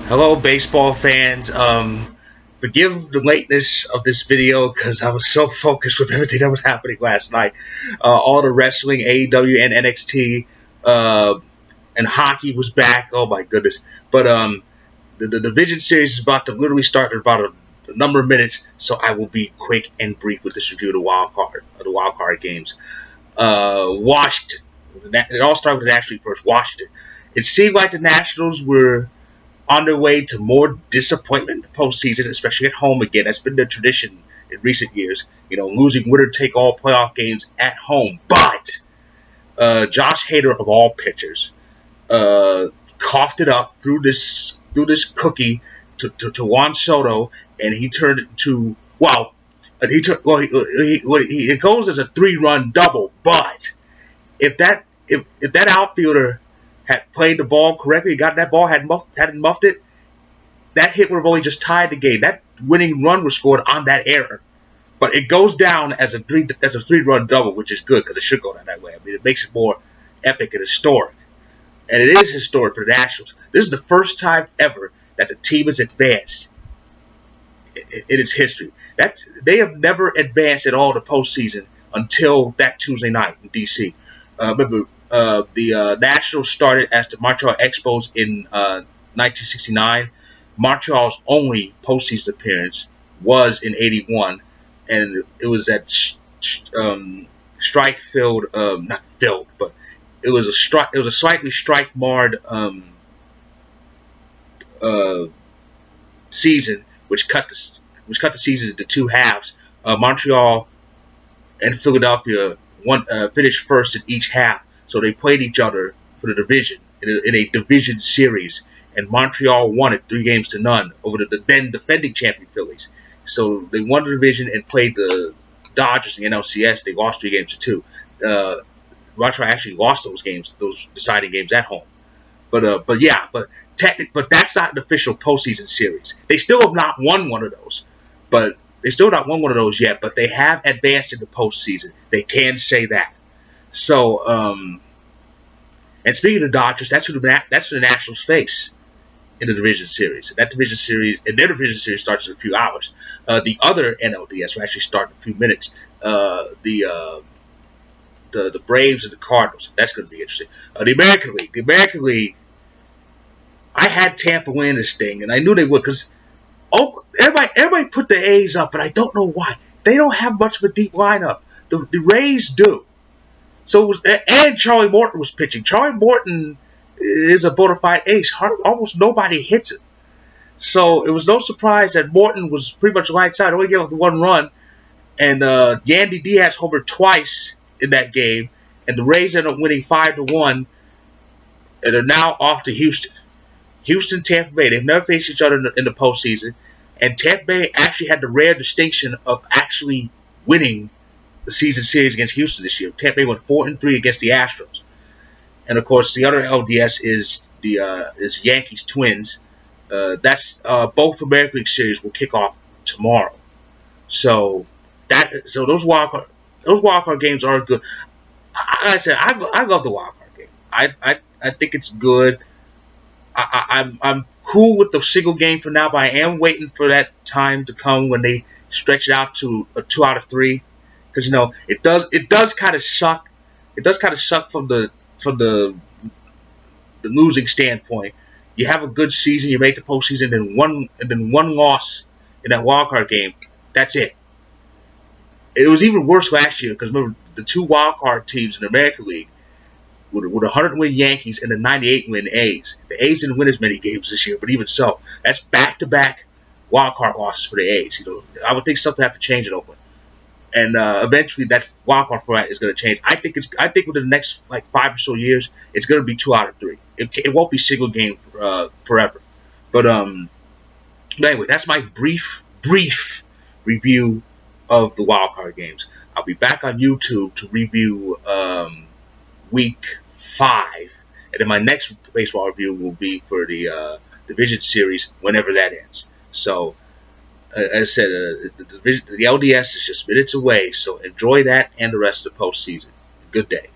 Hello, baseball fans. Forgive the lateness of this video because I was so focused with everything that was happening last night. All the wrestling, AEW, and NXT, and hockey was back. Oh my goodness! But the division series is about to literally start in about a number of minutes, so I will be quick and brief with this review of the wild card games. Washington. It all started with the National League first. Washington. It seemed like the Nationals were on their way to more disappointment in the postseason, especially at home again. That's been the tradition in recent years. Losing winner-take-all playoff games at home. But Josh Hader, of all pitchers, coughed it up through this cookie to Juan Soto, and he turned it into it goes as a 3-run double. But if that outfielder had played the ball correctly, got that ball, hadn't muffed it, that hit would have only just tied the game. That winning run was scored on that error. But it goes down as a 3-run double, which is good because it should go down that way. I mean, it makes it more epic and historic. And it is historic for the Nationals. This is the first time ever that the team has advanced in its history. They have never advanced at all the postseason until that Tuesday night in D.C. Remember, the Nationals started as the Montreal Expos in 1969. Montreal's only postseason appearance was in '81, and it was at strike-filled, not filled, but it was a slightly strike-marred season, which cut the season into two halves. Montreal and Philadelphia finished first in each half, so they played each other for the division in a division series, and Montreal won it 3-0 over the then defending champion Phillies. So they won the division and played the Dodgers in the NLCS. They lost 3-2. Montreal actually lost those deciding games at home. But that's not an official postseason series. They still have not won one of those, but yet. But they have advanced in the postseason. They can say that. So, and speaking of the Dodgers, that's who the Nationals face in the division series. Their division series starts in a few hours. The other NLDS will actually start in a few minutes. The Braves and the Cardinals. That's going to be interesting. The American League. I had Tampa win this thing, and I knew they would because everybody put the A's up, but I don't know why. They don't have much of a deep lineup. The Rays do. So and Charlie Morton was pitching. Charlie Morton is a bona fide ace. Almost nobody hits it. So it was no surprise that Morton was pretty much lights out. Only gave up the one run, and Yandy Diaz homered twice in that game, and the Rays ended up winning 5-1, and are now off to Houston. Houston, Tampa Bay. They've never faced each other in the postseason, and Tampa Bay actually had the rare distinction of actually winning the season series against Houston this year. Tampa Bay went 4-3 against the Astros, and of course the other LDS is is Yankees Twins. Both American League series will kick off tomorrow. So those wild card games are good. I love the wild card game. I think it's good. I'm cool with the single game for now, but I am waiting for that time to come when they stretch it out to a 2 out of 3, because it does kind of suck. It does kind of suck from the losing standpoint. You have a good season, you make the postseason, and then one loss in that wild card game. That's it. It was even worse last year because remember the two wild card teams in the American League with 100-win Yankees and the 98-win A's. The A's didn't win as many games this year, but even so, that's back-to-back wild card losses for the A's. I would think something have to change in Oakland, and eventually that wild card format is going to change. I think within the next 5 or so years, it's going to be 2 out of 3. It won't be single game forever. But anyway, that's my brief review of the wild card games. I'll be back on YouTube to review Week 5, and then my next baseball review will be for the division series whenever that ends. So, as I said, the LDS is just minutes away, so enjoy that and the rest of the postseason. Good day.